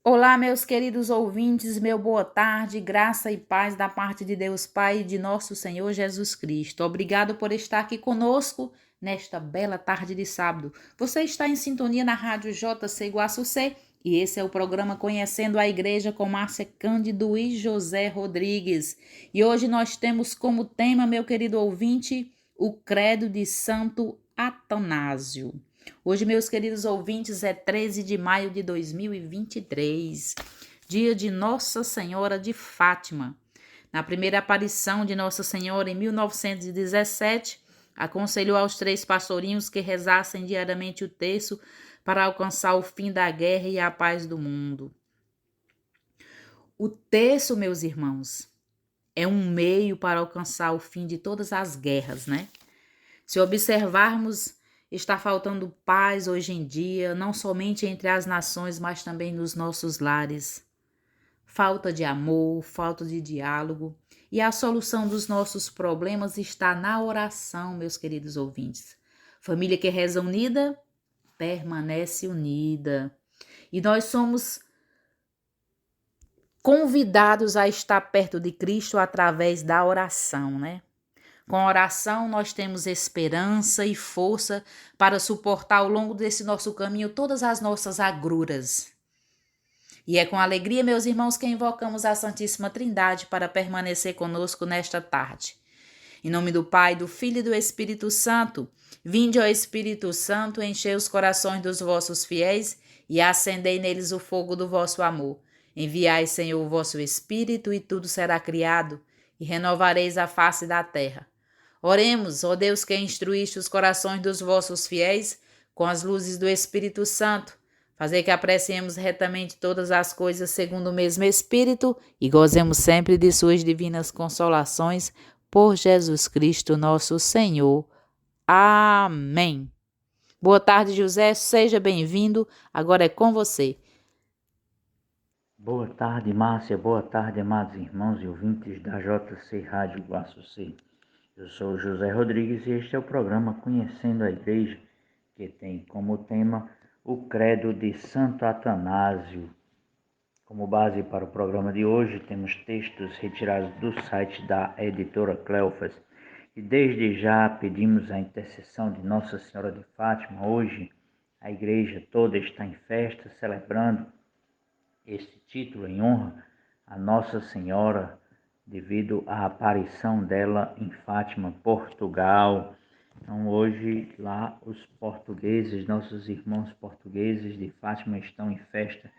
Olá, meus queridos ouvintes, meu boa tarde, graça e paz da parte de Deus Pai e de nosso Senhor Jesus Cristo. Obrigado por estar aqui conosco nesta bela tarde de sábado. Você está em sintonia na Rádio JC Iguaçu-C e esse é o programa Conhecendo a Igreja com Márcia Cândido e José Rodrigues. E hoje nós temos como tema, meu querido ouvinte, o Credo de Santo Atanásio. Hoje, meus queridos ouvintes, é 13 de maio de 2023, dia de Nossa Senhora de Fátima. Na primeira aparição de Nossa Senhora em 1917, aconselhou aos 3 pastorinhos que rezassem diariamente o terço para alcançar o fim da guerra e a paz do mundo. O terço, meus irmãos, é um meio para alcançar o fim de todas as guerras, né? Se observarmos, está faltando paz hoje em dia, não somente entre as nações, mas também nos nossos lares. Falta de amor, falta de diálogo. E a solução dos nossos problemas está na oração, meus queridos ouvintes. Família que reza unida, permanece unida. E nós somos convidados a estar perto de Cristo através da oração, né? Com a oração, nós temos esperança e força para suportar ao longo desse nosso caminho todas as nossas agruras. E é com alegria, meus irmãos, que invocamos a Santíssima Trindade para permanecer conosco nesta tarde. Em nome do Pai, do Filho e do Espírito Santo, vinde ao Espírito Santo, enchei os corações dos vossos fiéis e acendei neles o fogo do vosso amor. Enviai, Senhor, o vosso Espírito, e tudo será criado, e renovareis a face da terra. Oremos, ó Deus, que instruíste os corações dos vossos fiéis com as luzes do Espírito Santo. Fazer que apreciemos retamente todas as coisas segundo o mesmo Espírito e gozemos sempre de suas divinas consolações por Jesus Cristo, nosso Senhor. Amém. Boa tarde, José. Seja bem-vindo. Agora é com você. Boa tarde, Márcia. Boa tarde, amados irmãos e ouvintes da JC Rádio Iguaçu-C. Eu sou José Rodrigues e este é o programa Conhecendo a Igreja, que tem como tema o Credo de Santo Atanásio. Como base para o programa de hoje, temos textos retirados do site da editora Cleofas. E desde já pedimos a intercessão de Nossa Senhora de Fátima. Hoje, a igreja toda está em festa, celebrando este título em honra a Nossa Senhora, devido à aparição dela em Fátima, Portugal. Então hoje lá os portugueses, nossos irmãos portugueses de Fátima estão em festa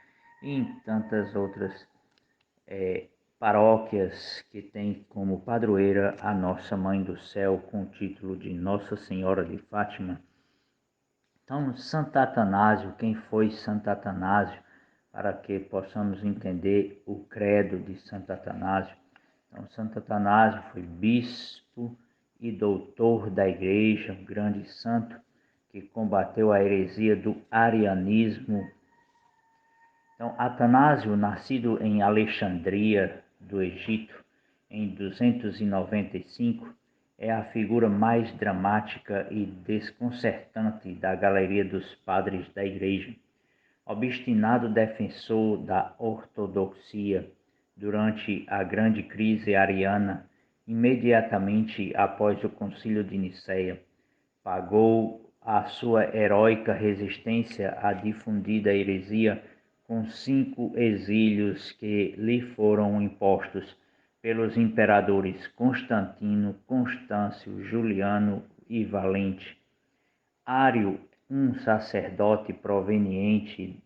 e em tantas outras paróquias que têm como padroeira a Nossa Mãe do Céu com o título de Nossa Senhora de Fátima. Então, Santo Atanásio, quem foi Santo Atanásio? Para que possamos entender o credo de Santo Atanásio. Então, Santo Atanásio foi bispo e doutor da igreja, um grande santo que combateu a heresia do arianismo. Então, Atanásio, nascido em Alexandria, do Egito, em 295, é a figura mais dramática e desconcertante da galeria dos padres da igreja. Obstinado defensor da ortodoxia durante a grande crise ariana, imediatamente após o Concílio de Nicéia, pagou a sua heróica resistência à difundida heresia com 5 exílios que lhe foram impostos pelos imperadores Constantino, Constâncio, Juliano e Valente. Ário, um sacerdote proveniente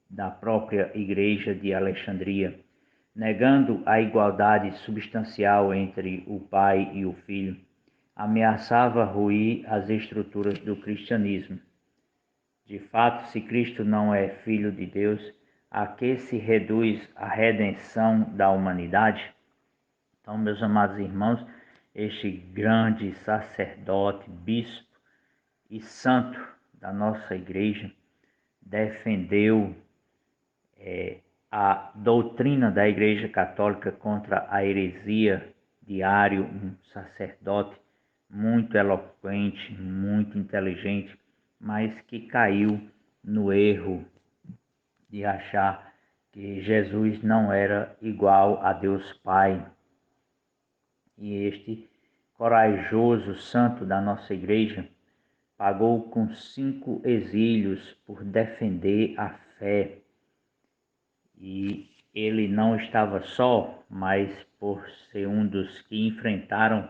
da própria Igreja de Alexandria, negando a igualdade substancial entre o Pai e o Filho, ameaçava ruir as estruturas do cristianismo. De fato, se Cristo não é Filho de Deus, a que se reduz a redenção da humanidade? Então, meus amados irmãos, este grande sacerdote, bispo e santo da nossa igreja defendeu a doutrina da Igreja Católica contra a heresia de Ário, um sacerdote muito eloquente, muito inteligente, mas que caiu no erro de achar que Jesus não era igual a Deus Pai. E este corajoso santo da nossa igreja pagou com 5 exílios por defender a fé. E ele não estava só, mas por ser um dos que enfrentaram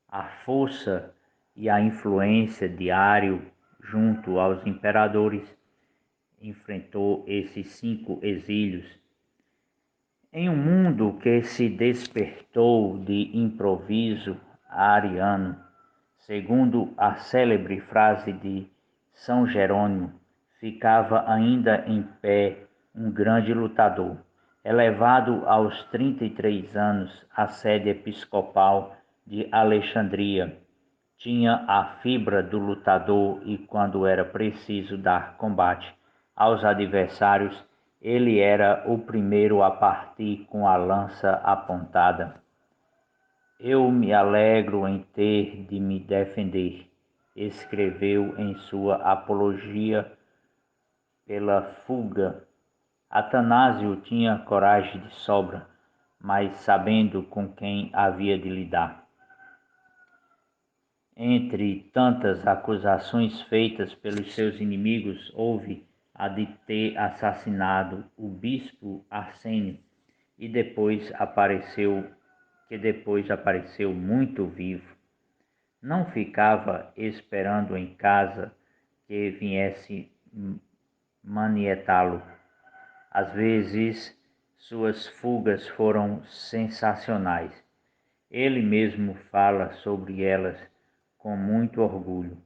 a força e a influência diário junto aos imperadores, enfrentou esses 5 exílios. Em um mundo que se despertou de improviso ariano, segundo a célebre frase de São Jerônimo, ficava ainda em pé um grande lutador. Elevado aos 33 anos à sede episcopal de Alexandria, tinha a fibra do lutador e, quando era preciso dar combate aos adversários, ele era o primeiro a partir com a lança apontada. Eu me alegro em ter de me defender, escreveu em sua apologia pela fuga. Atanásio tinha coragem de sobra, mas sabendo com quem havia de lidar. Entre tantas acusações feitas pelos seus inimigos, houve a de ter assassinado o bispo Arsênio, e depois apareceu muito vivo. Não ficava esperando em casa que viesse manietá-lo. Às vezes, suas fugas foram sensacionais. Ele mesmo fala sobre elas com muito orgulho.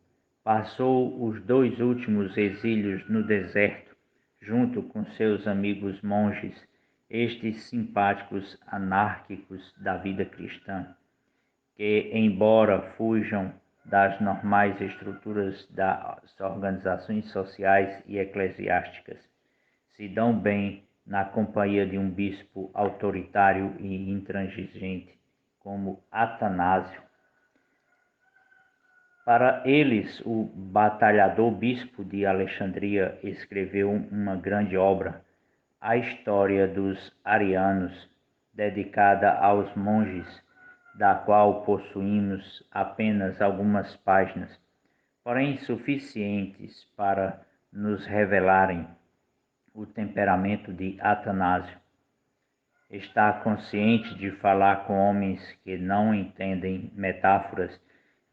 Passou os 2 últimos exílios no deserto, junto com seus amigos monges, estes simpáticos anárquicos da vida cristã, que, embora fujam das normais estruturas das organizações sociais e eclesiásticas, se dão bem na companhia de um bispo autoritário e intransigente, como Atanásio. Para eles, o batalhador bispo de Alexandria escreveu uma grande obra, a História dos Arianos, dedicada aos monges, da qual possuímos apenas algumas páginas, porém suficientes para nos revelarem o temperamento de Atanásio. Está consciente de falar com homens que não entendem metáforas,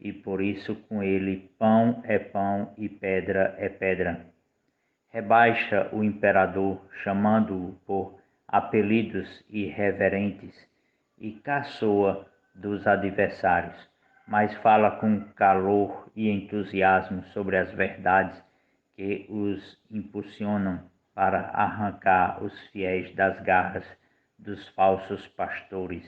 e por isso com ele pão é pão e pedra é pedra. Rebaixa o imperador, chamando-o por apelidos irreverentes, e caçoa dos adversários, mas fala com calor e entusiasmo sobre as verdades que os impulsionam para arrancar os fiéis das garras dos falsos pastores.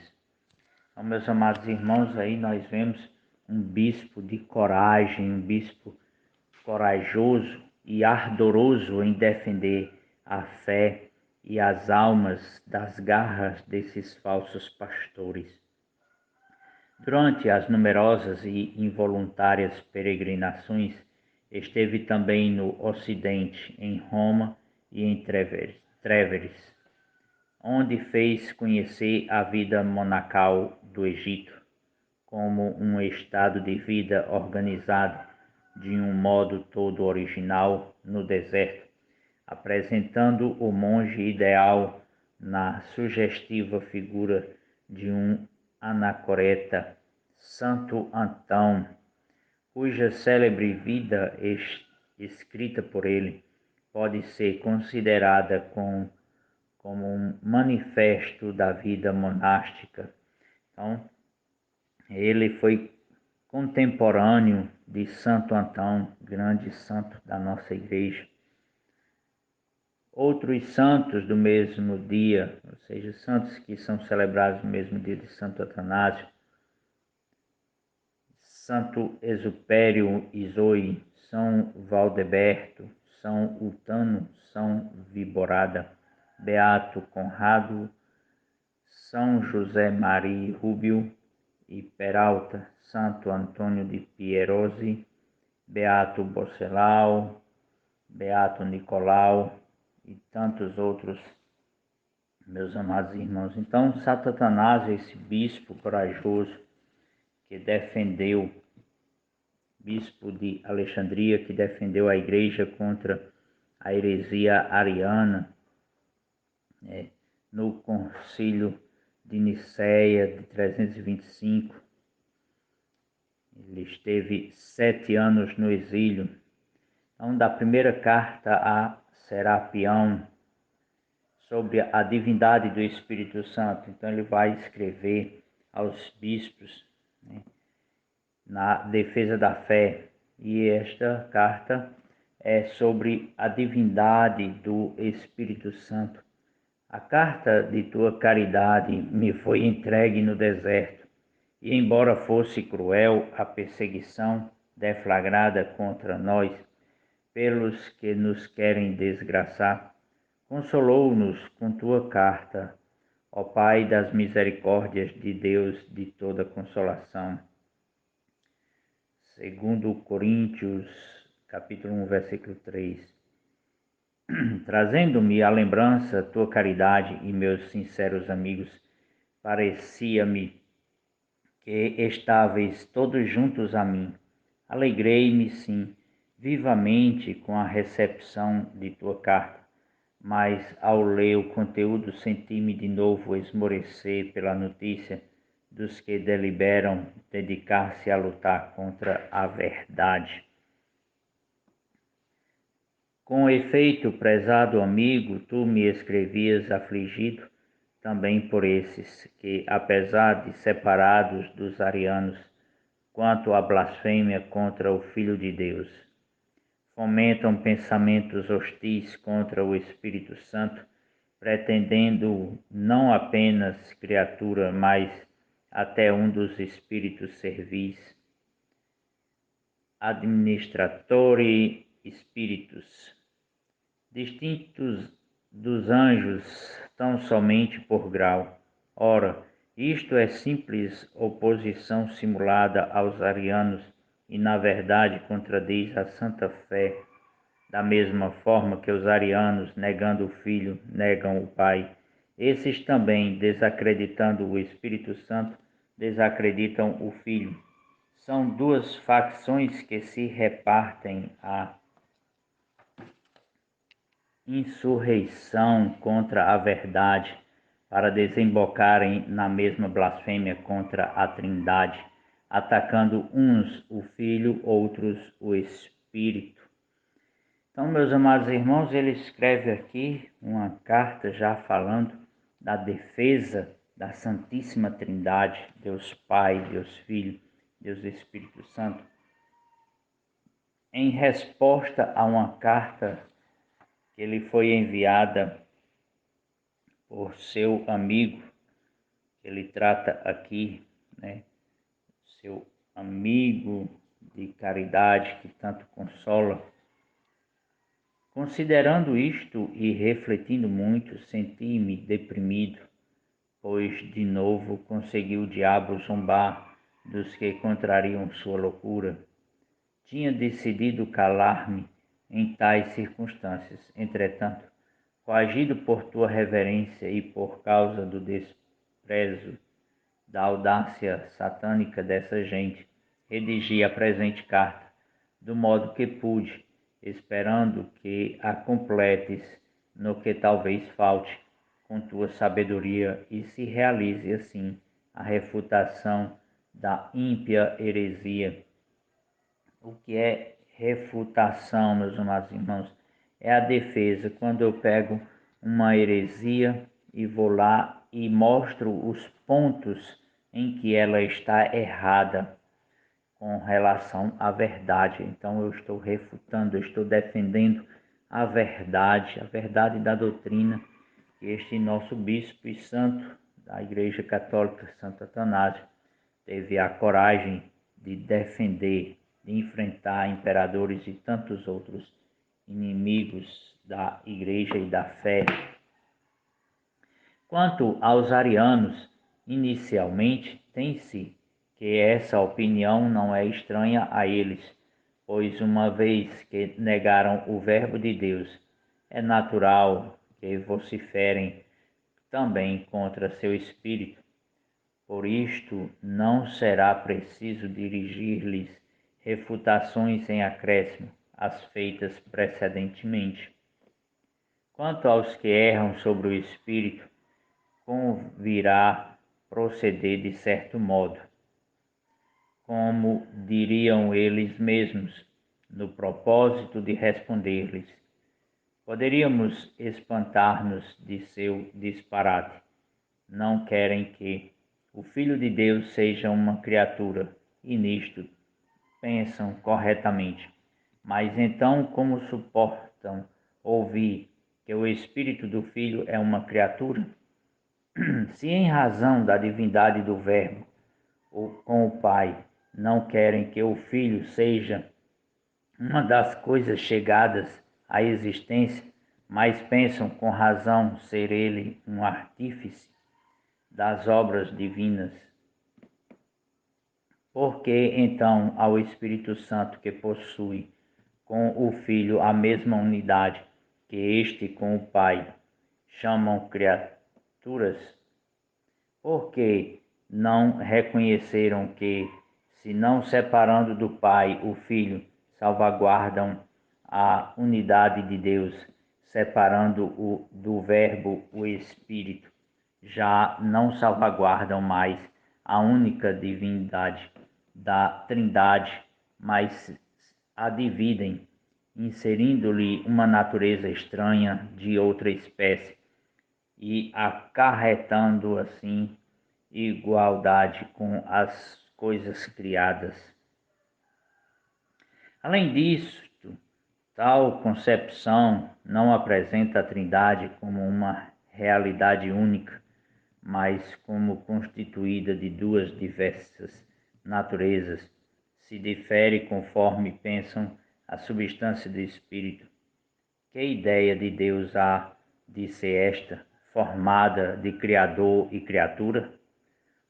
Então, meus amados irmãos, aí nós vemos um bispo de coragem, um bispo corajoso e ardoroso em defender a fé e as almas das garras desses falsos pastores. Durante as numerosas e involuntárias peregrinações, esteve também no Ocidente, em Roma e em Tréveris, onde fez conhecer a vida monacal do Egito como um estado de vida organizado de um modo todo original no deserto, apresentando o monge ideal na sugestiva figura de um anacoreta, Santo Antão, cuja célebre vida escrita por ele pode ser considerada como um manifesto da vida monástica. Então, ele foi contemporâneo de Santo Antão, grande santo da nossa igreja. Outros santos do mesmo dia, ou seja, santos que são celebrados no mesmo dia de Santo Atanásio, Santo Exupério Isoe, São Valdeberto, São Ultano, São Viborada, Beato Conrado, São José Maria Rubio e Peralta, Santo Antônio de Pierosi, Beato Bocelau, Beato Nicolau, e tantos outros, meus amados irmãos. Então, Santo Atanásio, esse bispo corajoso que defendeu, bispo de Alexandria, que defendeu a igreja contra a heresia ariana, no concílio de Nicéia de 325. Ele esteve 7 anos no exílio. Então, da primeira carta a Serapião, sobre a divindade do Espírito Santo. Então ele vai escrever aos bispos, na defesa da fé. E esta carta é sobre a divindade do Espírito Santo. A carta de tua caridade me foi entregue no deserto, e embora fosse cruel a perseguição deflagrada contra nós pelos que nos querem desgraçar, consolou-nos com tua carta, ó Pai das misericórdias de Deus de toda consolação. Segundo Coríntios, capítulo 1, versículo 3. Trazendo-me à lembrança tua caridade e meus sinceros amigos, parecia-me que estáveis todos juntos a mim. Alegrei-me, sim, vivamente com a recepção de tua carta, mas ao ler o conteúdo senti-me de novo esmorecer pela notícia dos que deliberam dedicar-se a lutar contra a verdade. Com efeito, prezado amigo, tu me escrevias afligido também por esses que, apesar de separados dos arianos, quanto à blasfêmia contra o Filho de Deus, fomentam pensamentos hostis contra o Espírito Santo, pretendendo não apenas criatura, mas até um dos espíritos servis, administratori spiritus, distintos dos anjos tão somente por grau. Ora, isto é simples oposição simulada aos arianos e, na verdade, contradiz a santa fé, da mesma forma que os arianos, negando o Filho, negam o Pai. Esses também, desacreditando o Espírito Santo, desacreditam o Filho. São duas facções que se repartem a insurreição contra a verdade, para desembocarem na mesma blasfêmia contra a Trindade, atacando uns o Filho, outros o Espírito. Então, meus amados irmãos, ele escreve aqui uma carta já falando da defesa da Santíssima Trindade, Deus Pai, Deus Filho, Deus Espírito Santo, em resposta a uma carta que ele foi enviada por seu amigo, que ele trata aqui, seu amigo de caridade que tanto consola. Considerando isto e refletindo muito, senti-me deprimido, pois de novo conseguiu o diabo zombar dos que contrariam sua loucura. Tinha decidido calar-me em tais circunstâncias. Entretanto, coagido por tua reverência e por causa do desprezo da audácia satânica dessa gente, redigi a presente carta, do modo que pude, esperando que a completes no que talvez falte com tua sabedoria e se realize assim a refutação da ímpia heresia. O que é refutação, meus amados irmãos? É a defesa. Quando eu pego uma heresia e vou lá e mostro os pontos em que ela está errada com relação à verdade. Então eu estou refutando, eu estou defendendo a verdade da doutrina que este nosso bispo e santo da Igreja Católica, Santo Atanásio, teve a coragem de defender, de enfrentar imperadores e tantos outros inimigos da Igreja e da fé. Quanto aos arianos, inicialmente tem-se que essa opinião não é estranha a eles, pois uma vez que negaram o Verbo de Deus, é natural que vociferem também contra seu espírito. Por isto, não será preciso dirigir-lhes refutações em acréscimo às feitas precedentemente. Quanto aos que erram sobre o espírito, convirá proceder de certo modo, como diriam eles mesmos, no propósito de responder-lhes. Poderíamos espantar-nos de seu disparate. Não querem que o Filho de Deus seja uma criatura, e nisto pensam corretamente. Mas então, como suportam ouvir que o Espírito do Filho é uma criatura? Se em razão da divindade do Verbo com o Pai não querem que o Filho seja uma das coisas chegadas à existência, mas pensam com razão ser ele um artífice das obras divinas, porque então ao Espírito Santo, que possui com o Filho a mesma unidade que este com o Pai, chamam criaturas? Porque não reconheceram que, se não separando do Pai o Filho, salvaguardam a unidade de Deus, separando-o do Verbo o Espírito, já não salvaguardam mais a única divindade da Trindade, mas a dividem, inserindo-lhe uma natureza estranha de outra espécie e acarretando assim igualdade com as coisas criadas. Além disto, tal concepção não apresenta a Trindade como uma realidade única, mas como constituída de duas diversas naturezas. Se difere conforme pensam a substância do Espírito. Que ideia de Deus há de ser esta, formada de Criador e criatura?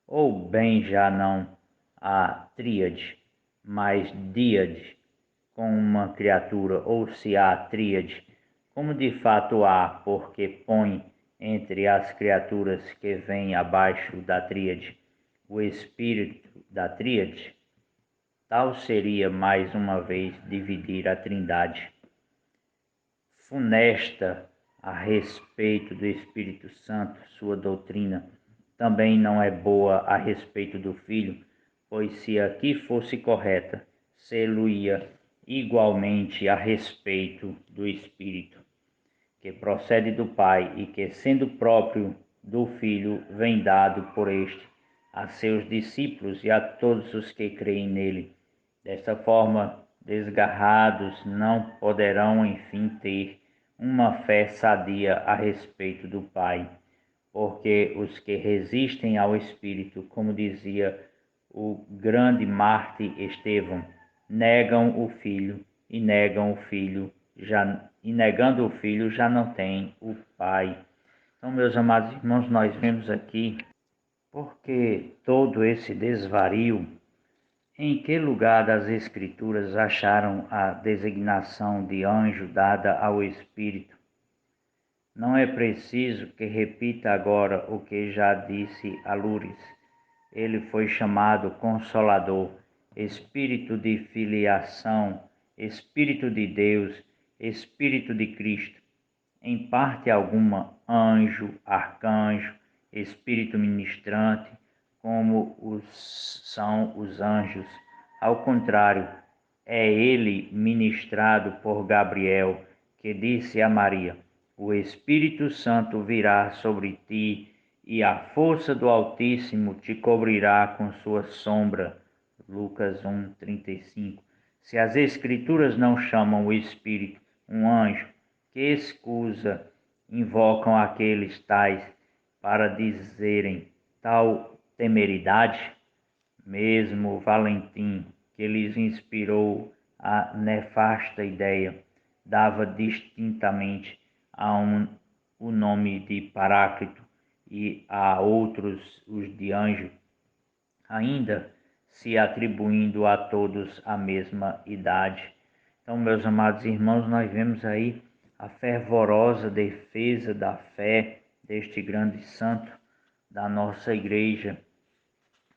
Ou bem já não a tríade, mas díade com uma criatura, ou se há tríade, como de fato há, porque põe entre as criaturas que vêm abaixo da tríade o espírito da tríade, tal seria mais uma vez dividir a Trindade. Funesta a respeito do Espírito Santo, sua doutrina também não é boa a respeito do Filho, pois se aqui fosse correta, ser-lo-ia igualmente a respeito do Espírito, que procede do Pai e que, sendo próprio do Filho, vem dado por este a seus discípulos e a todos os que creem nele. Desta forma, desgarrados, não poderão, enfim, ter uma fé sadia a respeito do Pai, porque os que resistem ao Espírito, como dizia o grande Marte Estevão, negam o Filho, e negando o Filho já não têm o Pai. Então, meus amados irmãos, nós vemos aqui porque todo esse desvario. Em que lugar das Escrituras acharam a designação de anjo dada ao Espírito? Não é preciso que repita agora o que já disse a Loures. Ele foi chamado Consolador, Espírito de filiação, Espírito de Deus, Espírito de Cristo. Em parte alguma, anjo, arcanjo, Espírito ministrante, como são os anjos. Ao contrário, é ele ministrado por Gabriel, que disse a Maria: o Espírito Santo virá sobre ti e a força do Altíssimo te cobrirá com sua sombra. Lucas 1:35. Se as Escrituras não chamam o Espírito um anjo, que escusa invocam aqueles tais para dizerem tal temeridade? Mesmo Valentim, que lhes inspirou a nefasta ideia, dava distintamente o nome de Paráclito e a outros os de anjo, ainda se atribuindo a todos a mesma idade. Então, meus amados irmãos, nós vemos aí a fervorosa defesa da fé deste grande santo da nossa igreja,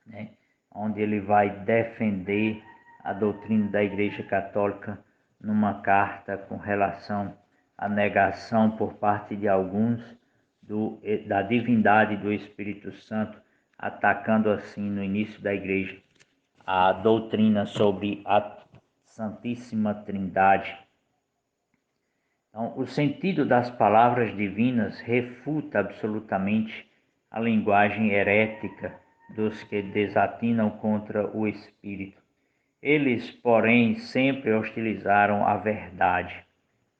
né? Onde ele vai defender a doutrina da Igreja Católica numa carta com relação à negação por parte de alguns da divindade do Espírito Santo, atacando assim no início da Igreja a doutrina sobre a Santíssima Trindade. Então, o sentido das palavras divinas refuta absolutamente a linguagem herética dos que desatinam contra o Espírito. Eles, porém, sempre hostilizaram a verdade.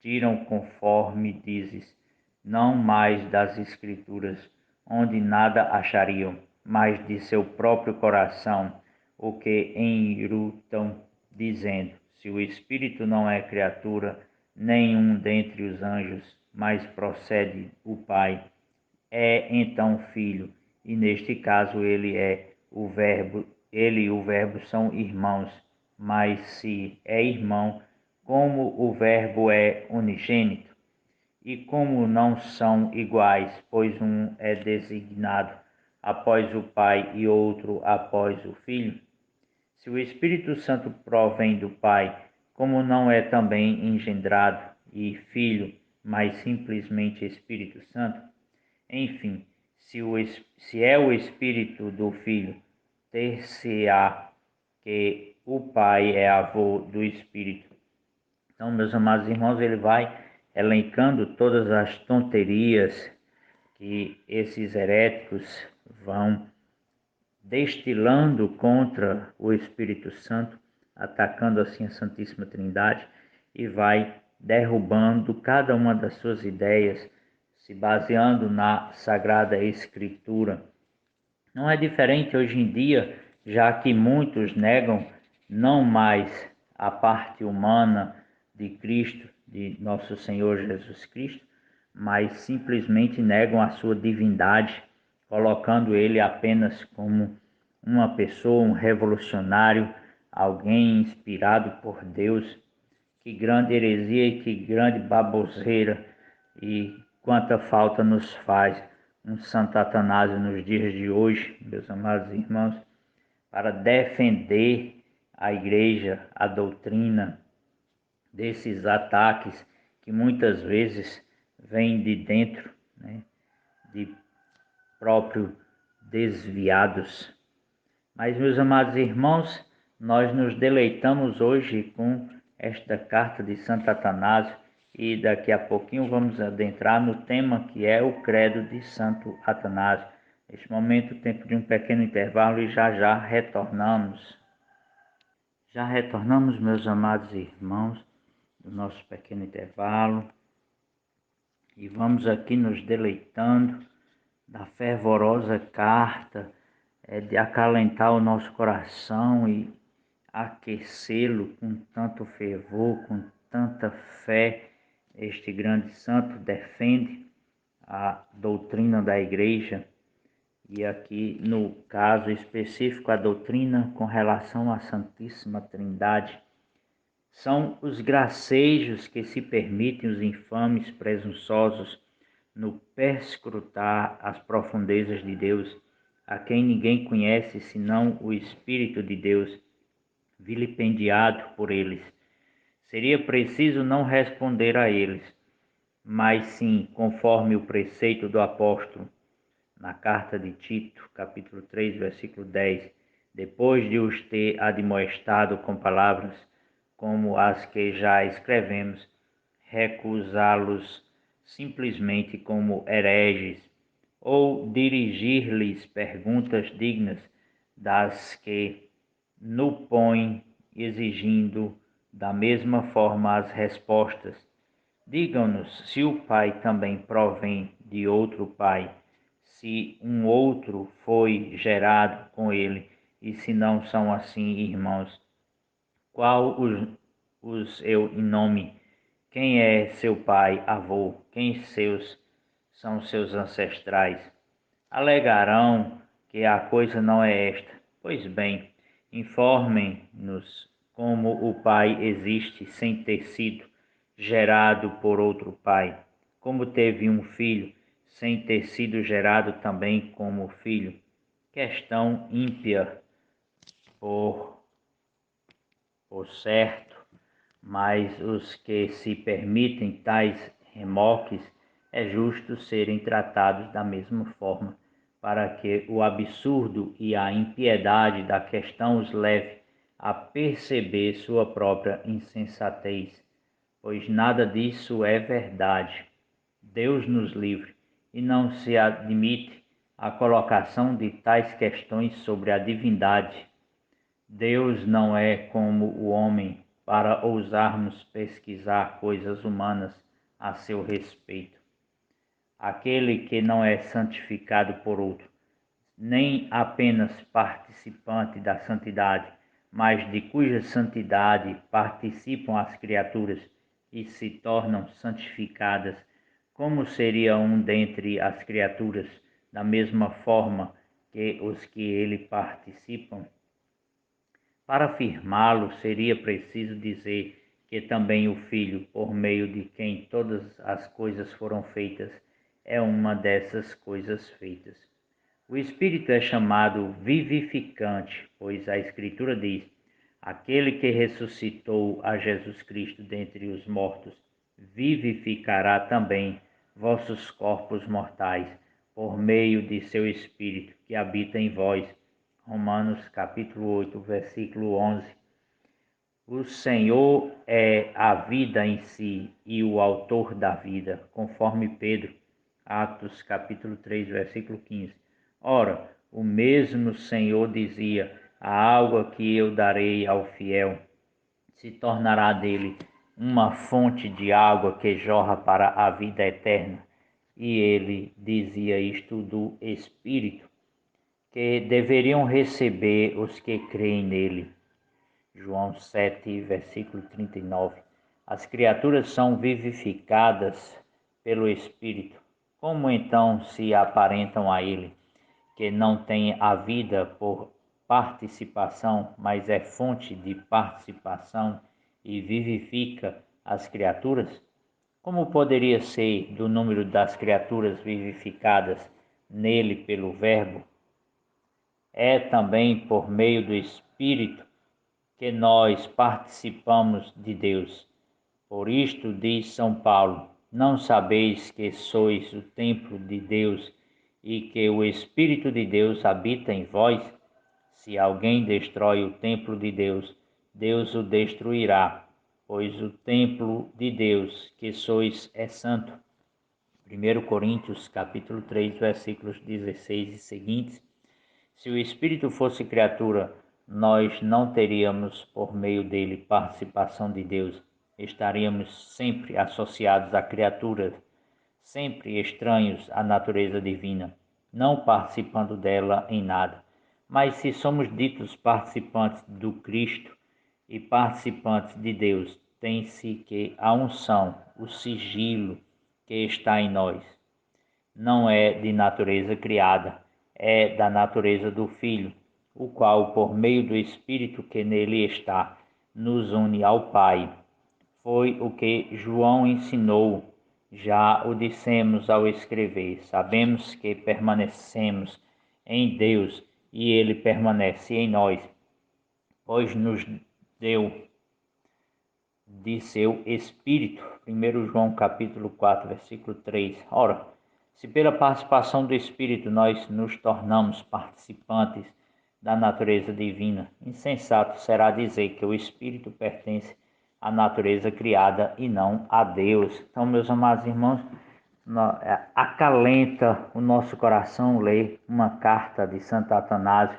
Tiram, conforme dizes, não mais das Escrituras, onde nada achariam, mas de seu próprio coração, o que enrutam, dizendo: se o Espírito não é criatura, nenhum dentre os anjos, mas procede o Pai, é então filho, e neste caso ele e o Verbo são irmãos, mas se é irmão, como o Verbo é unigênito, e como não são iguais, pois um é designado após o Pai e outro após o Filho? Se o Espírito Santo provém do Pai, como não é também engendrado e Filho, mas simplesmente Espírito Santo? Enfim, se é o Espírito do Filho, ter-se-á que o Pai é avô do Espírito. Então, meus amados irmãos, ele vai elencando todas as tonterias que esses heréticos vão destilando contra o Espírito Santo, atacando assim a Santíssima Trindade, e vai derrubando cada uma das suas ideias, se baseando na Sagrada Escritura. Não é diferente hoje em dia, já que muitos negam não mais a parte humana de Cristo, de nosso Senhor Jesus Cristo, mas simplesmente negam a sua divindade, colocando ele apenas como uma pessoa, um revolucionário, alguém inspirado por Deus. Que grande heresia e que grande baboseira, e quanta falta nos faz um Santo Atanásio nos dias de hoje, meus amados irmãos, para defender a igreja, a doutrina desses ataques que muitas vezes vêm de dentro, né, de próprio desviados. Mas, meus amados irmãos, nós nos deleitamos hoje com esta carta de Santo Atanásio e daqui a pouquinho vamos adentrar no tema que é o credo de Santo Atanásio. Neste momento, tempo de um pequeno intervalo e já retornamos. Já retornamos, meus amados irmãos, do nosso pequeno intervalo e vamos aqui nos deleitando da fervorosa carta de acalentar o nosso coração e aquecê-lo com tanto fervor, com tanta fé. Este grande santo defende a doutrina da igreja e aqui no caso específico a doutrina com relação à Santíssima Trindade. São os gracejos que se permitem os infames presunçosos no perscrutar as profundezas de Deus, a quem ninguém conhece senão o Espírito de Deus, vilipendiado por eles. Seria preciso não responder a eles, mas sim, conforme o preceito do apóstolo, na carta de Tito, capítulo 3, versículo 10, depois de os ter admoestado com palavras como as que já escrevemos, recusá-los simplesmente como hereges, ou dirigir-lhes perguntas dignas das que no põem, exigindo da mesma forma as respostas. Digam-nos se o Pai também provém de outro Pai, se um outro foi gerado com ele, e se não são assim irmãos. Qual os eu em nome? Quem é seu pai, avô? Quem são seus ancestrais? Alegarão que a coisa não é esta. Pois bem, informem-nos como o Pai existe sem ter sido, gerado por outro pai? Como teve um filho, sem ter sido gerado também como filho? Questão ímpia, por certo, mas os que se permitem tais remoques é justo serem tratados da mesma forma, para que o absurdo e a impiedade da questão os leve a perceber sua própria insensatez, pois nada disso é verdade. Deus nos livre, e não se admite a colocação de tais questões sobre a divindade. Deus não é como o homem para ousarmos pesquisar coisas humanas a seu respeito. Aquele que não é santificado por outro, nem apenas participante da santidade, mas de cuja santidade participam as criaturas e se tornam santificadas, como seria um dentre as criaturas, da mesma forma que os que ele participam? Para afirmá-lo, seria preciso dizer que também o Filho, por meio de quem todas as coisas foram feitas, é uma dessas coisas feitas. O Espírito é chamado vivificante, pois a Escritura diz: aquele que ressuscitou a Jesus Cristo dentre os mortos, vivificará também vossos corpos mortais, por meio de seu Espírito que habita em vós. Romanos capítulo 8, versículo 11. O Senhor é a vida em si e o autor da vida, conforme Pedro, Atos capítulo 3, versículo 15. Ora, o mesmo Senhor dizia: a água que eu darei ao fiel se tornará dele uma fonte de água que jorra para a vida eterna. E ele dizia isto do Espírito, que deveriam receber os que creem nele. João 7, versículo 39. As criaturas são vivificadas pelo Espírito. Como então se aparentam a ele, que não tem a vida por participação, mas é fonte de participação e vivifica as criaturas? Como poderia ser do número das criaturas vivificadas nele pelo Verbo? É também por meio do Espírito que nós participamos de Deus. Por isto diz São Paulo: não sabeis que sois o templo de Deus e que o Espírito de Deus habita em vós? Se alguém destrói o templo de Deus, Deus o destruirá, pois o templo de Deus que sois é santo. 1 Coríntios capítulo 3, versículos 16 e seguintes. Se o Espírito fosse criatura, nós não teríamos por meio dele participação de Deus. Estaríamos sempre associados à criatura, sempre estranhos à natureza divina, não participando dela em nada. Mas se somos ditos participantes do Cristo e participantes de Deus, tem-se que a unção, o sigilo que está em nós, não é de natureza criada, é da natureza do Filho, o qual, por meio do Espírito que nele está, nos une ao Pai. Foi o que João ensinou, já o dissemos ao escrever. Sabemos que permanecemos em Deus e ele permanece em nós, pois nos deu de seu Espírito. 1 João capítulo 4, versículo 3. Ora, se pela participação do Espírito nós nos tornamos participantes da natureza divina, insensato será dizer que o Espírito pertence à natureza criada e não a Deus. Então, meus amados irmãos, acalenta o nosso coração ler uma carta de Santo Atanásio.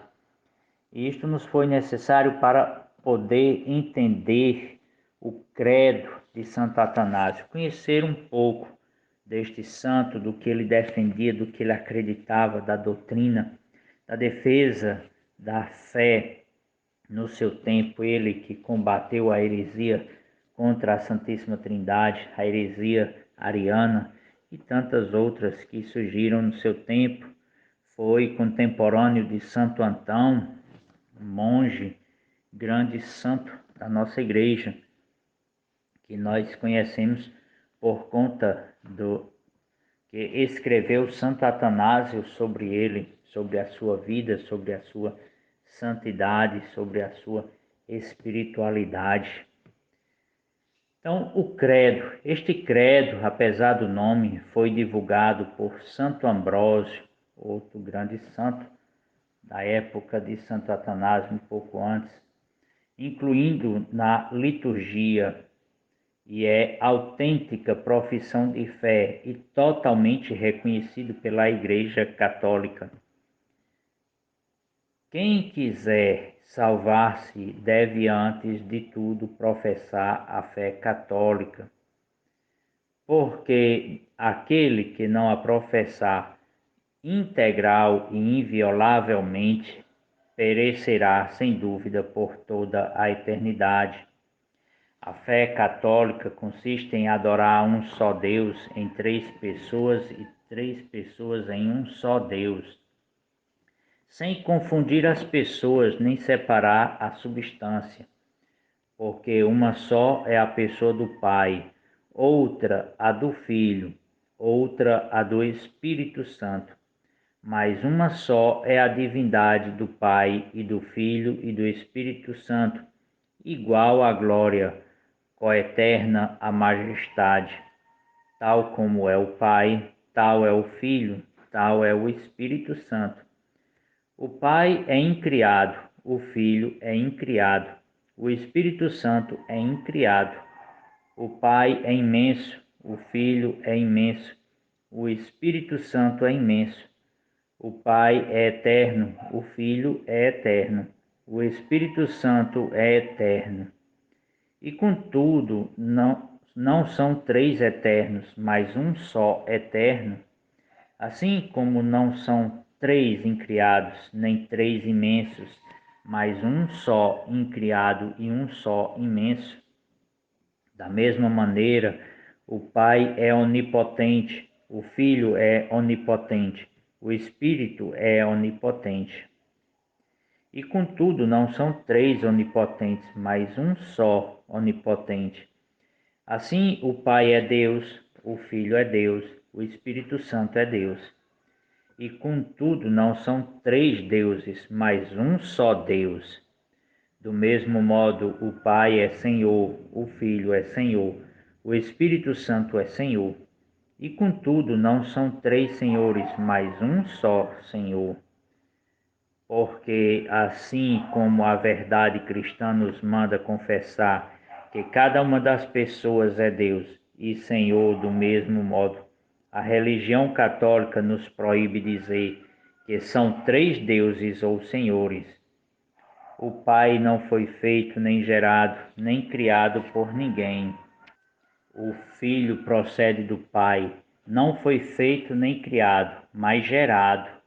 E isto nos foi necessário para poder entender o credo de Santo Atanásio, conhecer um pouco deste santo, do que ele defendia, do que ele acreditava, da doutrina, da defesa da fé no seu tempo. Ele que combateu a heresia contra a Santíssima Trindade, a heresia ariana e tantas outras que surgiram no seu tempo. Foi contemporâneo de Santo Antão, um monge, grande santo da nossa igreja, que nós conhecemos por conta do que escreveu Santo Atanásio sobre ele, sobre a sua vida, sobre a sua santidade, sobre a sua espiritualidade. Então, o credo, este credo, apesar do nome, foi divulgado por Santo Ambrósio, outro grande santo da época de Santo Atanásio, um pouco antes, incluindo na liturgia, e é autêntica profissão de fé e totalmente reconhecido pela Igreja Católica. Quem quiser salvar-se deve, antes de tudo, professar a fé católica, porque aquele que não a professar integral e inviolavelmente perecerá sem dúvida por toda a eternidade. A fé católica consiste em adorar um só Deus em três pessoas e três pessoas em um só Deus, sem confundir as pessoas nem separar a substância, porque uma só é a pessoa do Pai, outra a do Filho, outra a do Espírito Santo, mas uma só é a divindade do Pai e do Filho e do Espírito Santo, igual à glória, coeterna à majestade. Tal como é o Pai, tal é o Filho, tal é o Espírito Santo. O Pai é incriado, o Filho é incriado, o Espírito Santo é incriado. O Pai é imenso, o Filho é imenso, o Espírito Santo é imenso. O Pai é eterno, o Filho é eterno, o Espírito Santo é eterno. E contudo, não são três eternos, mas um só eterno. Assim como não são três incriados, nem três imensos, mas um só incriado e um só imenso. Da mesma maneira, o Pai é onipotente, o Filho é onipotente, o Espírito é onipotente. E contudo, não são três onipotentes, mas um só onipotente. Assim, o Pai é Deus, o Filho é Deus, o Espírito Santo é Deus. E contudo, não são três deuses, mas um só Deus. Do mesmo modo, o Pai é Senhor, o Filho é Senhor, o Espírito Santo é Senhor. E contudo, não são três senhores, mas um só Senhor. Porque assim como a verdade cristã nos manda confessar que cada uma das pessoas é Deus e Senhor do mesmo modo, a religião católica nos proíbe dizer que são três deuses ou senhores. O Pai não foi feito, nem gerado, nem criado por ninguém. O Filho procede do Pai, não foi feito nem criado, mas gerado.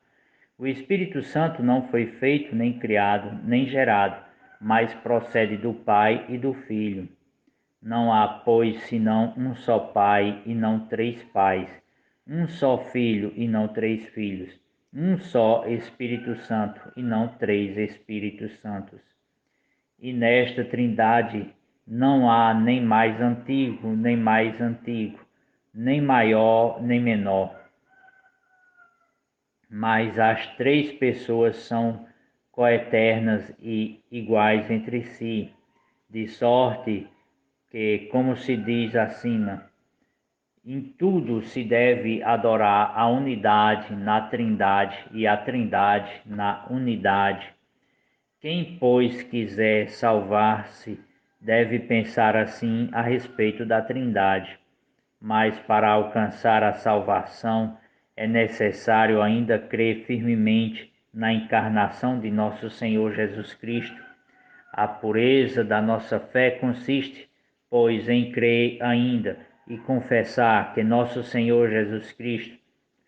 O Espírito Santo não foi feito, nem criado, nem gerado, mas procede do Pai e do Filho. Não há, pois, senão um só Pai e não três pais, um só Filho e não três filhos, um só Espírito Santo e não três Espíritos Santos. E nesta Trindade não há nem mais antigo, nem mais antigo, nem maior, nem menor, mas as três pessoas são coeternas e iguais entre si, de sorte que, como se diz acima, em tudo se deve adorar a unidade na Trindade e a Trindade na unidade. Quem, pois, quiser salvar-se, deve pensar assim a respeito da Trindade, mas para alcançar a salvação é necessário ainda crer firmemente na encarnação de nosso Senhor Jesus Cristo. A pureza da nossa fé consiste, pois, em crer ainda e confessar que nosso Senhor Jesus Cristo,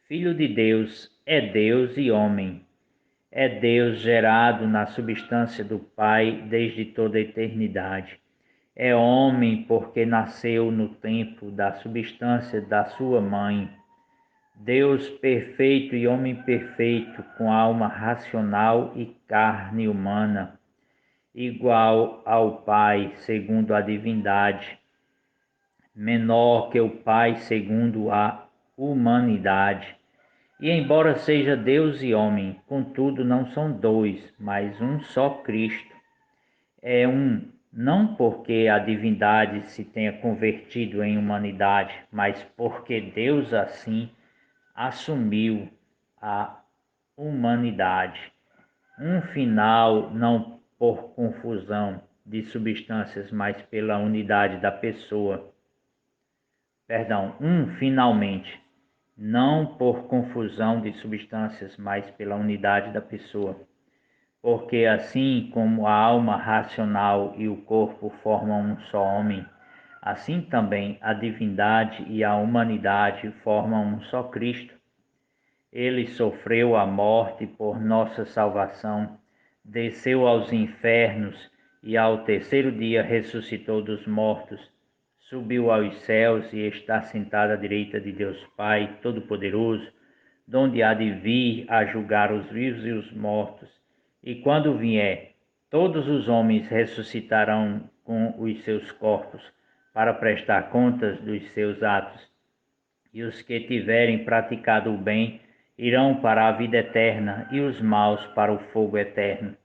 Filho de Deus, é Deus e homem. É Deus gerado na substância do Pai desde toda a eternidade. É homem porque nasceu no tempo da substância da sua mãe. Deus perfeito e homem perfeito, com alma racional e carne humana, igual ao Pai segundo a divindade. menor que o Pai segundo a humanidade. E embora seja Deus e homem, contudo não são dois, mas um só Cristo. É um, não porque a divindade se tenha convertido em humanidade, mas porque Deus assim assumiu a humanidade. Um final não por confusão de substâncias, mas pela unidade da pessoa. Perdão, finalmente, não por confusão de substâncias, mas pela unidade da pessoa. Porque assim como a alma racional e o corpo formam um só homem, assim também a divindade e a humanidade formam um só Cristo. Ele sofreu a morte por nossa salvação, desceu aos infernos e ao terceiro dia ressuscitou dos mortos, subiu aos céus e está sentado à direita de Deus Pai Todo-Poderoso, donde há de vir a julgar os vivos e os mortos. E quando vier, todos os homens ressuscitarão com os seus corpos, para prestar contas dos seus atos. E os que tiverem praticado o bem irão para a vida eterna, e os maus para o fogo eterno.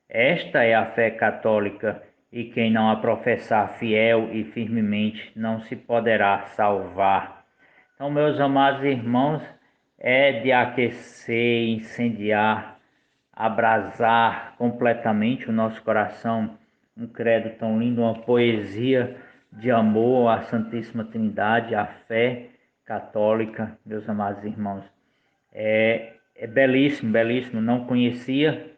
Esta é a fé católica, e quem não a professar fiel e firmemente não se poderá salvar. Então, meus amados irmãos, é de aquecer, incendiar, abrasar completamente o nosso coração. Um credo tão lindo, uma poesia de amor à Santíssima Trindade, à fé católica, meus amados irmãos. É belíssimo, belíssimo. Não conhecia,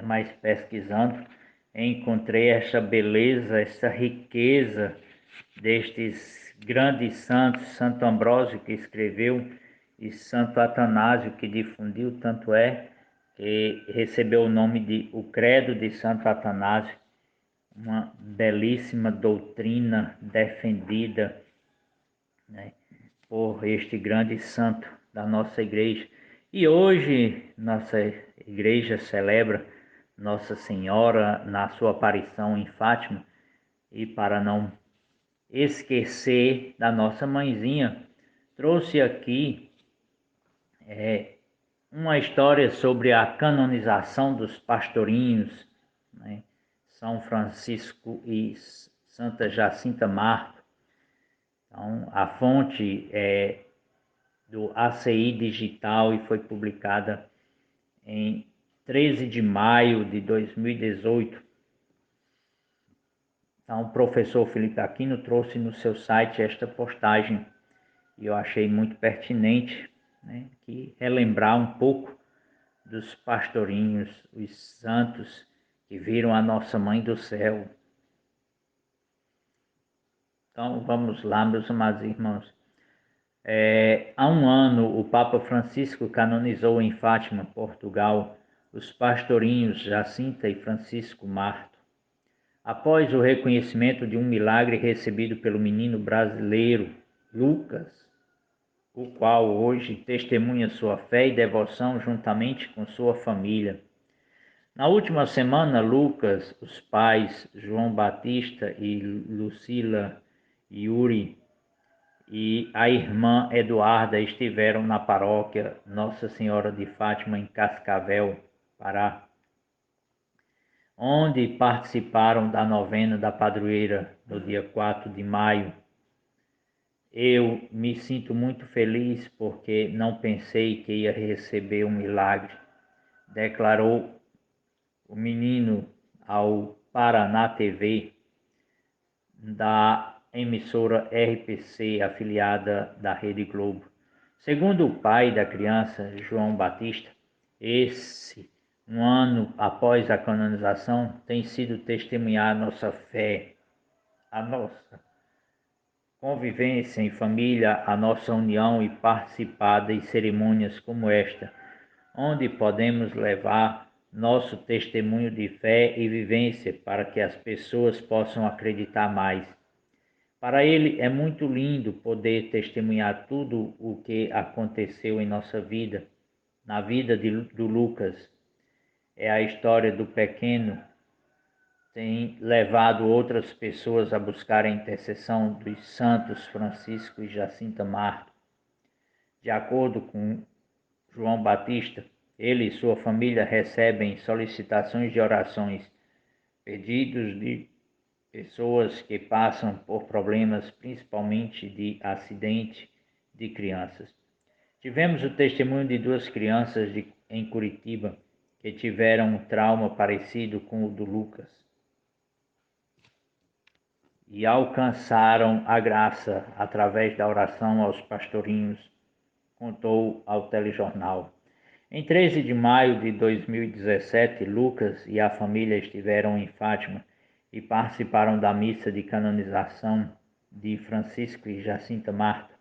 mas pesquisando, encontrei essa beleza, essa riqueza destes grandes santos, Santo Ambrósio que escreveu e Santo Atanásio que difundiu, tanto é que recebeu o nome de o Credo de Santo Atanásio, uma belíssima doutrina defendida, né, por este grande santo da nossa igreja. E hoje nossa igreja celebra Nossa Senhora na sua aparição em Fátima, e para não esquecer da nossa mãezinha, trouxe aqui uma história sobre a canonização dos pastorinhos, né? São Francisco e Santa Jacinta Marto. Então, a fonte é do ACI Digital e foi publicada em 13 de maio de 2018. Então, o professor Felipe Aquino trouxe no seu site esta postagem e eu achei muito pertinente, né, que relembrar um pouco dos pastorinhos, os santos que viram a nossa Mãe do Céu. Então, vamos lá, meus amados irmãos. Há um ano, o Papa Francisco canonizou em Fátima, Portugal, os pastorinhos Jacinta e Francisco Marto. Após o reconhecimento de um milagre recebido pelo menino brasileiro Lucas, o qual hoje testemunha sua fé e devoção juntamente com sua família. Na última semana, Lucas, os pais João Batista e Lucila Yuri e a irmã Eduarda estiveram na paróquia Nossa Senhora de Fátima, em Cascavel, Pará, onde participaram da novena da padroeira no dia 4 de maio. Eu me sinto muito feliz porque não pensei que ia receber um milagre, declarou o menino ao Paraná TV, da emissora RPC, afiliada da Rede Globo. Segundo o pai da criança, João Batista, um ano após a canonização, tem sido testemunhar nossa fé, a nossa convivência em família, a nossa união e participar de cerimônias como esta, onde podemos levar nosso testemunho de fé e vivência para que as pessoas possam acreditar mais. Para ele é muito lindo poder testemunhar tudo o que aconteceu em nossa vida, na vida do Lucas. É a história do pequeno tem levado outras pessoas a buscar a intercessão dos santos Francisco e Jacinta Marto. De acordo com João Batista, ele e sua família recebem solicitações de orações, pedidos de pessoas que passam por problemas, principalmente de acidente de crianças. Tivemos o testemunho de duas crianças em Curitiba que tiveram um trauma parecido com o do Lucas e alcançaram a graça através da oração aos pastorinhos, contou ao telejornal. Em 13 de maio de 2017, Lucas e a família estiveram em Fátima e participaram da missa de canonização de Francisco e Jacinta Marto,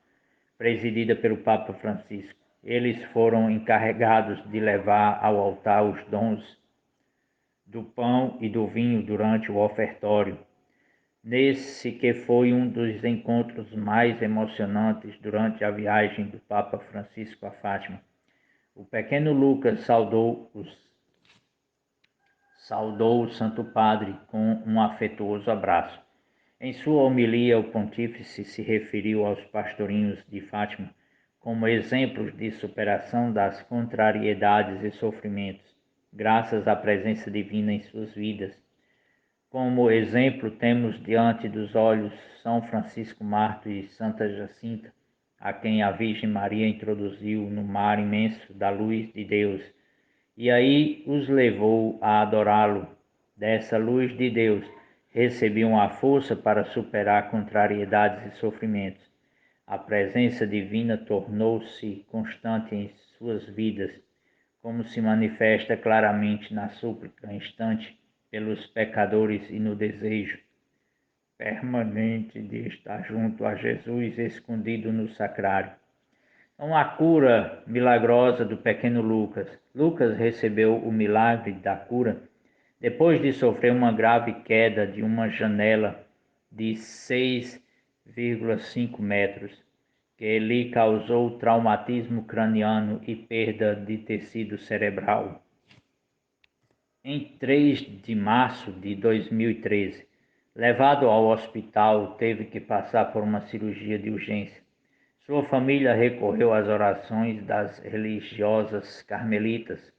presidida pelo Papa Francisco. Eles foram encarregados de levar ao altar os dons do pão e do vinho durante o ofertório. Nesse que foi um dos encontros mais emocionantes durante a viagem do Papa Francisco a Fátima. O pequeno Lucas saudou o Santo Padre com um afetuoso abraço. Em sua homilia, o pontífice se referiu aos pastorinhos de Fátima como exemplos de superação das contrariedades e sofrimentos, graças à presença divina em suas vidas. Como exemplo, temos diante dos olhos São Francisco Marto e Santa Jacinta, a quem a Virgem Maria introduziu no mar imenso da luz de Deus, e aí os levou a adorá-lo. Dessa luz de Deus recebiam a força para superar contrariedades e sofrimentos. A presença divina tornou-se constante em suas vidas, como se manifesta claramente na súplica instante pelos pecadores e no desejo permanente de estar junto a Jesus escondido no sacrário. Então, a cura milagrosa do pequeno Lucas. Lucas recebeu o milagre da cura depois de sofrer uma grave queda de uma janela de 6,5 metros, que lhe causou traumatismo craniano e perda de tecido cerebral. Em 3 de março de 2013, levado ao hospital, teve que passar por uma cirurgia de urgência. Sua família recorreu às orações das religiosas carmelitas,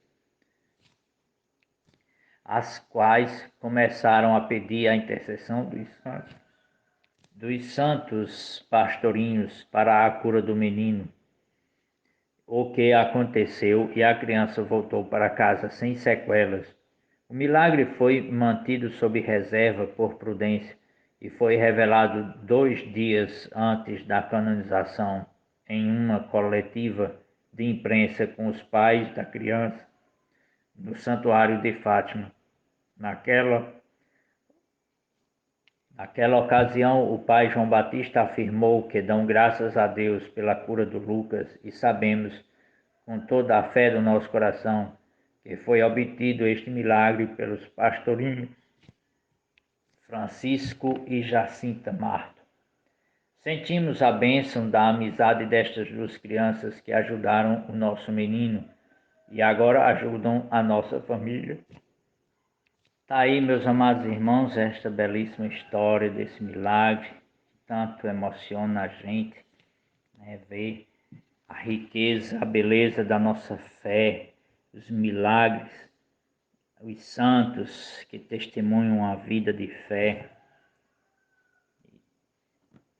as quais começaram a pedir a intercessão dos santos pastorinhos para a cura do menino. O que aconteceu e a criança voltou para casa sem sequelas. O milagre foi mantido sob reserva por prudência e foi revelado 2 dias antes da canonização em uma coletiva de imprensa com os pais da criança no Santuário de Fátima. Naquela ocasião, o pai João Batista afirmou que dão graças a Deus pela cura do Lucas e sabemos, com toda a fé do nosso coração, que foi obtido este milagre pelos pastorinhos Francisco e Jacinta Marto. Sentimos a bênção da amizade destas duas crianças que ajudaram o nosso menino e agora ajudam a nossa família. Está aí, meus amados irmãos, esta belíssima história desse milagre, tanto emociona a gente, né, ver a riqueza, a beleza da nossa fé, os milagres, os santos que testemunham a vida de fé.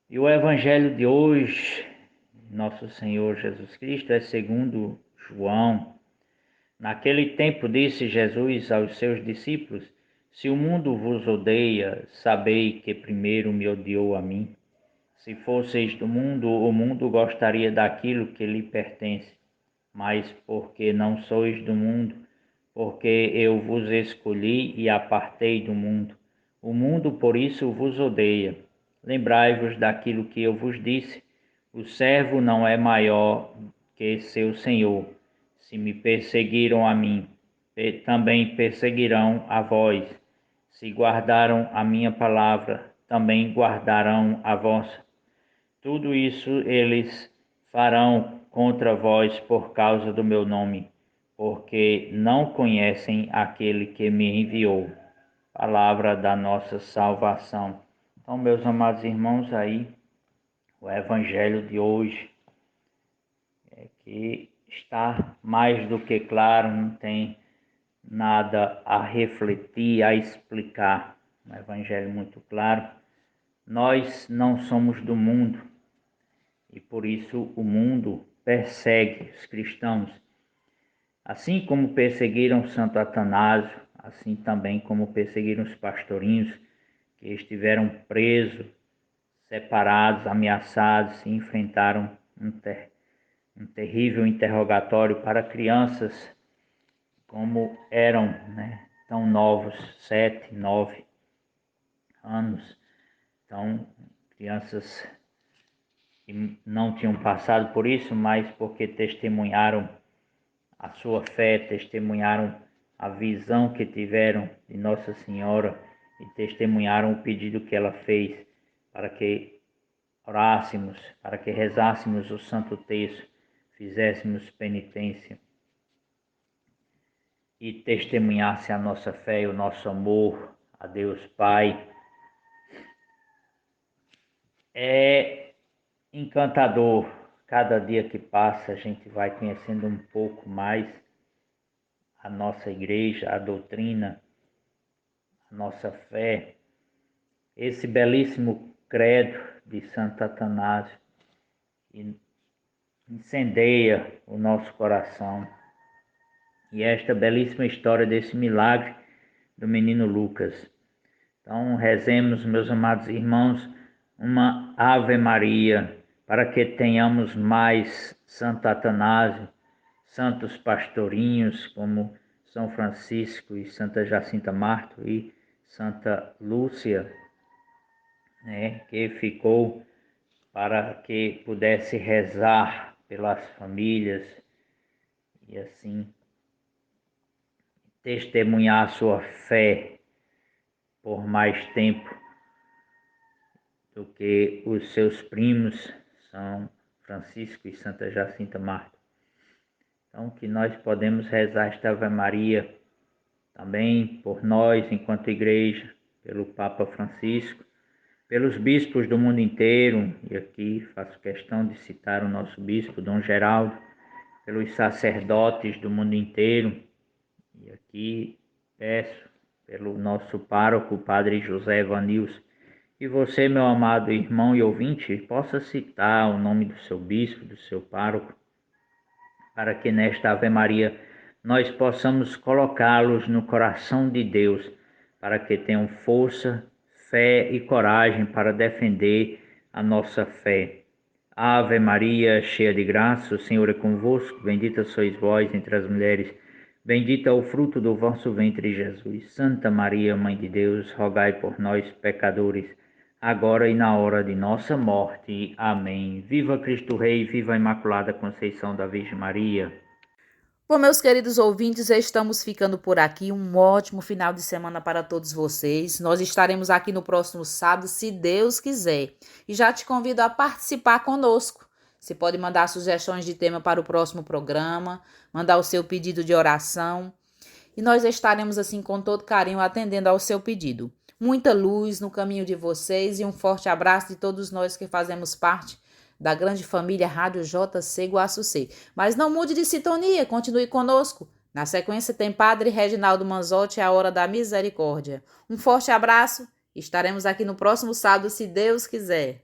E o evangelho de hoje, nosso Senhor Jesus Cristo, é segundo João. Naquele tempo disse Jesus aos seus discípulos: se o mundo vos odeia, sabei que primeiro me odiou a mim. Se fosseis do mundo, o mundo gostaria daquilo que lhe pertence. Mas porque não sois do mundo, porque eu vos escolhi e apartei do mundo, o mundo por isso vos odeia. Lembrai-vos daquilo que eu vos disse: o servo não é maior que seu senhor. Se me perseguiram a mim, também perseguirão a vós. Se guardaram a minha palavra, também guardarão a vossa. Tudo isso eles farão contra vós por causa do meu nome, porque não conhecem aquele que me enviou. palavra da nossa salvação. Então, meus amados irmãos, aí o evangelho de hoje é que está mais do que claro, não tem nada a refletir, a explicar. Um evangelho muito claro. Nós não somos do mundo e por isso o mundo persegue os cristãos. Assim como perseguiram Santo Atanásio, assim também como perseguiram os pastorinhos que estiveram presos, separados, ameaçados e enfrentaram um terrível interrogatório para crianças como eram, tão novos, 7, 9 anos. Então, crianças que não tinham passado por isso, mas porque testemunharam a sua fé, testemunharam a visão que tiveram de Nossa Senhora e testemunharam o pedido que ela fez para que orássemos, para que rezássemos o Santo Terço, fizéssemos penitência e testemunhasse a nossa fé e o nosso amor a Deus Pai. É encantador. Cada dia que passa a gente vai conhecendo um pouco mais a nossa igreja, a doutrina, a nossa fé. Esse belíssimo credo de Santo Atanásio incendeia o nosso coração. E esta belíssima história desse milagre do menino Lucas. Então, rezemos, meus amados irmãos, uma Ave Maria, para que tenhamos mais Santo Atanásio, santos pastorinhos como São Francisco e Santa Jacinta Marto e Santa Lúcia, que ficou para que pudesse rezar pelas famílias e assim testemunhar sua fé por mais tempo do que os seus primos, São Francisco e Santa Jacinta Marto. Então, que nós podemos rezar esta Ave Maria também por nós, enquanto igreja, pelo Papa Francisco, pelos bispos do mundo inteiro, e aqui faço questão de citar o nosso bispo, Dom Geraldo, pelos sacerdotes do mundo inteiro, e aqui peço pelo nosso pároco, Padre José Evanilson. E você, meu amado irmão e ouvinte, possa citar o nome do seu bispo, do seu pároco, para que nesta Ave Maria nós possamos colocá-los no coração de Deus, para que tenham força, fé e coragem para defender a nossa fé. Ave Maria, cheia de graça, o Senhor é convosco, bendita sois vós entre as mulheres, bendito é o fruto do vosso ventre, Jesus. Santa Maria, Mãe de Deus, rogai por nós, pecadores, agora e na hora de nossa morte. Amém. Viva Cristo Rei, viva a Imaculada Conceição da Virgem Maria. Bom, meus queridos ouvintes, estamos ficando por aqui. Um ótimo final de semana para todos vocês. Nós estaremos aqui no próximo sábado, se Deus quiser. E já te convido a participar conosco. Você pode mandar sugestões de tema para o próximo programa, mandar o seu pedido de oração. E nós estaremos assim com todo carinho atendendo ao seu pedido. Muita luz no caminho de vocês e um forte abraço de todos nós que fazemos parte da grande família Rádio JC Guaçucê. Mas não mude de sintonia, continue conosco. Na sequência tem Padre Reginaldo Manzotti, a Hora da Misericórdia. Um forte abraço, estaremos aqui no próximo sábado, se Deus quiser.